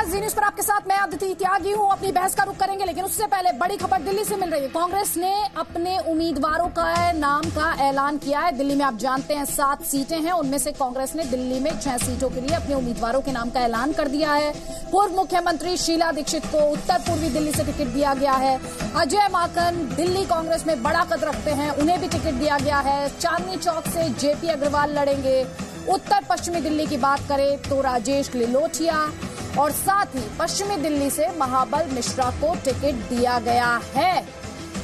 जी news पर आपके साथ मैं अदिति त्यागी हूं। अपनी बहस का रुख करेंगे, लेकिन उससे पहले बड़ी खबर दिल्ली से मिल रही है। कांग्रेस ने अपने उम्मीदवारों का नाम का ऐलान किया है। दिल्ली में आप जानते हैं 7 सीटें हैं, उनमें से कांग्रेस ने दिल्ली में 6 सीटों के लिए अपने उम्मीदवारों के नाम का ऐलान कर दिया है। पूर्व मुख्यमंत्री शीला दीक्षित को उत्तर पूर्वी दिल्ली से टिकट दिया गया है। अजय माकन दिल्ली कांग्रेस में बड़ा कद रखते हैं, उन्हें भी टिकट दिया गया है। चांदनी चौक से जेपी अग्रवाल लड़ेंगे। उत्तर पश्चिमी दिल्ली की बात करें तो राजेश लिलोटिया और साथ ही पश्चिमी दिल्ली से महाबल मिश्रा को टिकट दिया गया है।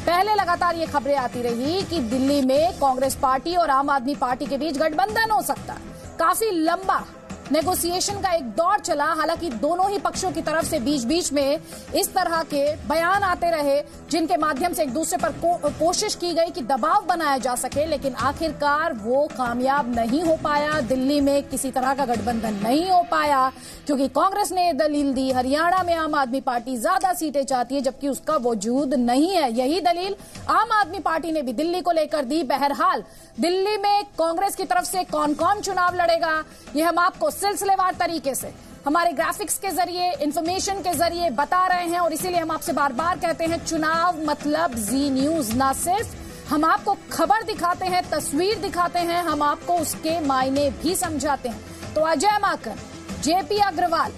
पहले लगातार ये खबरें आती रही कि दिल्ली में कांग्रेस पार्टी और आम आदमी पार्टी के बीच गठबंधन हो सकता है। काफी लंबा नेगोशिएशन का एक दौर चला, हालांकि दोनों ही पक्षों की तरफ से बीच बीच में इस तरह के बयान आते रहे जिनके माध्यम से एक दूसरे पर कोशिश की गई कि दबाव बनाया जा सके, लेकिन आखिरकार वो कामयाब नहीं हो पाया। दिल्ली में किसी तरह का गठबंधन नहीं हो पाया क्योंकि कांग्रेस ने दलील दी हरियाणा में आम आदमी पार्टी ज्यादा सीटें चाहती है, जबकि उसका वजूद नहीं है। यही दलील आम आदमी पार्टी ने भी दिल्ली को लेकर दी। बहरहाल दिल्ली में कांग्रेस की तरफ से कौन कौन चुनाव लड़ेगा, ये हम आपको सिलसिलेवार तरीके से हमारे ग्राफिक्स के जरिए, इंफॉर्मेशन के जरिए बता रहे हैं। और इसीलिए हम आपसे बार बार कहते हैं, चुनाव मतलब जी न्यूज। ना सिर्फ हम आपको खबर दिखाते हैं, तस्वीर दिखाते हैं, हम आपको उसके मायने भी समझाते हैं। तो अजय माकन, जेपी अग्रवाल,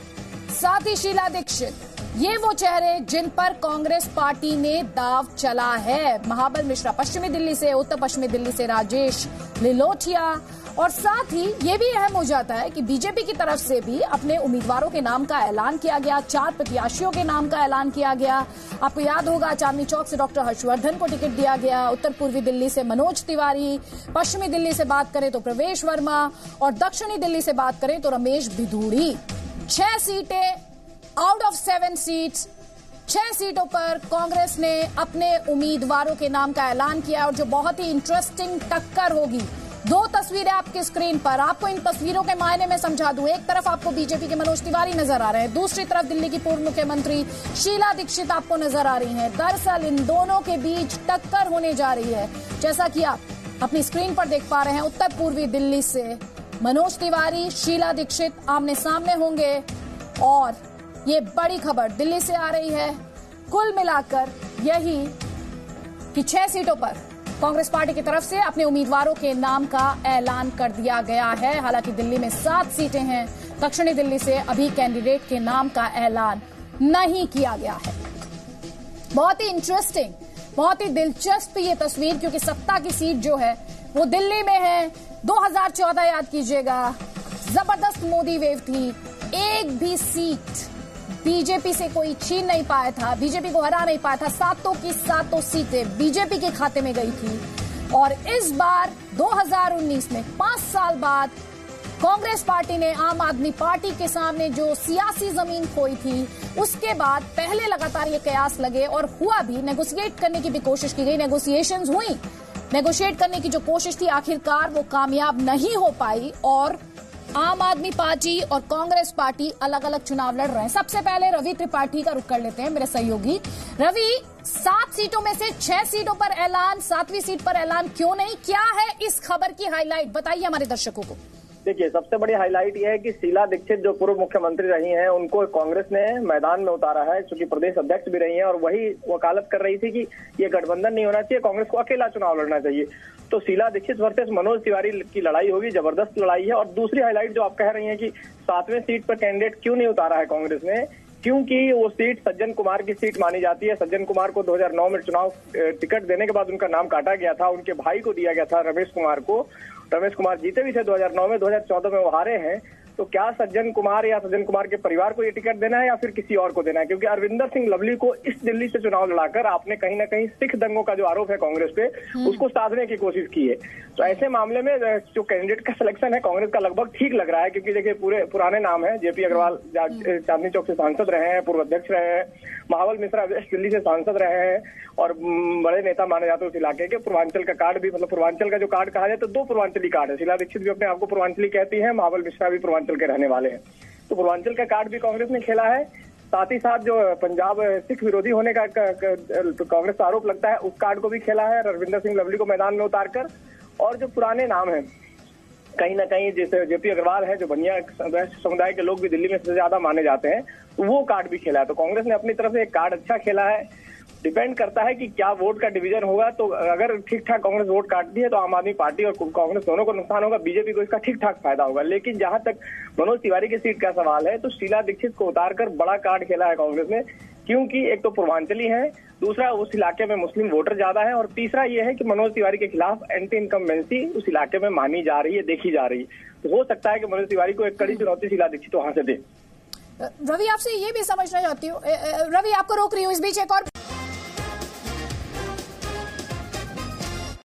साथ ही शीला दीक्षित, ये वो चेहरे जिन पर कांग्रेस पार्टी ने दाव चला है। महाबल मिश्रा पश्चिमी दिल्ली से, उत्तर पश्चिमी दिल्ली से राजेश लिलोटिया, और साथ ही ये भी अहम हो जाता है कि बीजेपी की तरफ से भी अपने उम्मीदवारों के नाम का ऐलान किया गया। 4 प्रत्याशियों के नाम का ऐलान किया गया। आपको याद होगा चांदनी चौक से डॉक्टर हर्षवर्धन को टिकट दिया गया, उत्तर पूर्वी दिल्ली से मनोज तिवारी, पश्चिमी दिल्ली से बात करें तो प्रवेश वर्मा और दक्षिणी दिल्ली से बात करें तो रमेश भिधूड़ी। 6 सीटें आउट ऑफ 7 सीट्स, 6 सीटों पर कांग्रेस ने अपने उम्मीदवारों के नाम का ऐलान किया। और जो बहुत ही इंटरेस्टिंग टक्कर होगी, 2 तस्वीरें आपकी स्क्रीन पर, आपको इन तस्वीरों के मायने में समझा दूं। एक तरफ आपको बीजेपी के मनोज तिवारी नजर आ रहे हैं, दूसरी तरफ दिल्ली की पूर्व मुख्यमंत्री शीला दीक्षित आपको नजर आ रही हैं। दरअसल इन दोनों के बीच टक्कर होने जा रही है। जैसा कि आप अपनी स्क्रीन पर देख पा रहे हैं, उत्तर पूर्वी दिल्ली से मनोज तिवारी, शीला दीक्षित आमने सामने होंगे। और ये बड़ी खबर दिल्ली से आ रही है, कुल मिलाकर यही कि 6 सीटों पर कांग्रेस पार्टी की तरफ से अपने उम्मीदवारों के नाम का ऐलान कर दिया गया है। हालांकि दिल्ली में 7 सीटें हैं, दक्षिणी दिल्ली से अभी कैंडिडेट के नाम का ऐलान नहीं किया गया है। बहुत ही इंटरेस्टिंग, बहुत ही दिलचस्प ये तस्वीर, क्योंकि सत्ता की सीट जो है वो दिल्ली में है। 2014 याद कीजिएगा, जबरदस्त मोदी वेव थी, एक भी सीट बीजेपी से कोई छीन नहीं पाया था, बीजेपी को हरा नहीं पाया था। 7 की 7 सीटें बीजेपी के खाते में गई थी। और इस बार 2019 में 5 साल बाद कांग्रेस पार्टी ने आम आदमी पार्टी के सामने जो सियासी जमीन खोई थी, उसके बाद पहले लगातार ये कयास लगे और हुआ भी, नेगोशिएट करने की भी कोशिश की गई, नेगोशिएशंस हुई, नेगोशिएट करने की जो कोशिश थी आखिरकार वो कामयाब नहीं हो पाई और आम आदमी पार्टी और कांग्रेस पार्टी अलग अलग चुनाव लड़ रहे हैं। सबसे पहले रवि त्रिपाठी का रुख कर लेते हैं, मेरे सहयोगी। रवि, 7 सीटों में से 6 सीटों पर ऐलान, 7वीं सीट पर ऐलान क्यों नहीं? क्या है इस खबर की हाईलाइट, बताइए हमारे दर्शकों को। देखिए, सबसे बड़ी हाईलाइट यह है कि शीला दीक्षित जो पूर्व मुख्यमंत्री रही हैं, उनको कांग्रेस ने मैदान में उतारा है, क्योंकि प्रदेश अध्यक्ष भी रही हैं और वही वकालत कर रही थी कि ये गठबंधन नहीं होना चाहिए, कांग्रेस को अकेला चुनाव लड़ना चाहिए। तो शीला दीक्षित वर्सेस मनोज तिवारी की लड़ाई होगी, जबरदस्त लड़ाई है। और दूसरी हाईलाइट जो आप कह रही हैं कि 7वें सीट पर कैंडिडेट क्यों नहीं उतारा है कांग्रेस ने, क्योंकि वो सीट सज्जन कुमार की सीट मानी जाती है। सज्जन कुमार को 2009 में चुनाव टिकट देने के बाद उनका नाम काटा गया था, उनके भाई को दिया गया था रमेश कुमार को। रमेश कुमार जीते भी थे 2009 में, 2014 में वो हारे हैं। तो क्या सज्जन कुमार या सज्जन कुमार के परिवार को ये टिकट देना है या फिर किसी और को देना है? क्योंकि अरविंदर सिंह लवली को इस दिल्ली से चुनाव लड़ाकर आपने कहीं ना कहीं सिख दंगों का जो आरोप है कांग्रेस पे, उसको साधने की कोशिश की है। तो ऐसे मामले में जो कैंडिडेट का सिलेक्शन है कांग्रेस का लगभग ठीक लग रहा है, क्योंकि देखिए पूरे पुराने नाम है। जेपी अग्रवाल चांदनी चौक से सांसद रहे हैं, पूर्व अध्यक्ष रहे हैं। महाबल मिश्रा वेस्ट दिल्ली से सांसद रहे हैं और बड़े नेता माने जाते हैं उस इलाके के। पूर्वांचल का कार्ड भी, मतलब पूर्वांचल का जो कार्ड कहा जाए तो 2 पूर्वांचली कार्ड है। शीला दीक्षित भी अपने आपको पूर्वांचली कहती है, महाबल मिश्रा भी पूर्वांचल के रहने वाले हैं। तो पूर्वांचल का कार्ड भी कांग्रेस ने खेला है। साथ ही साथ जो पंजाब सिख विरोधी होने का कांग्रेस का आरोप लगता है, उस कार्ड को भी खेला है रविंदर सिंह लवली को मैदान में उतारकर। और जो पुराने नाम हैं कहीं ना कहीं जैसे जेपी अग्रवाल है, जो बनिया समुदाय के लोग भी दिल्ली में सबसे ज्यादा माने जाते हैं, तो वो कार्ड भी खेला है। तो कांग्रेस ने अपनी तरफ से एक कार्ड अच्छा खेला है। डिपेंड करता है कि क्या वोट का डिवीजन होगा। तो अगर ठीक ठाक कांग्रेस वोट काटती है तो आम आदमी पार्टी और कांग्रेस दोनों को नुकसान होगा, बीजेपी को इसका ठीक ठाक फायदा होगा। लेकिन जहां तक मनोज तिवारी की सीट का सवाल है, तो शीला दीक्षित को उतारकर बड़ा कार्ड खेला है कांग्रेस ने, क्योंकि एक तो पूर्वांचली है, दूसरा उस इलाके में मुस्लिम वोटर ज्यादा है, और तीसरा ये है कि मनोज तिवारी के खिलाफ एंटी इनकम्बेंसी उस इलाके में मानी जा रही है, देखी जा रही है। तो हो सकता है कि मनोज तिवारी को एक कड़ी चुनौती शीला दीक्षित वहां से दे। रवि, आपसे ये भी समझना चाहती हूँ, रवि आपको रोक रही हूँ इस बीच, एक और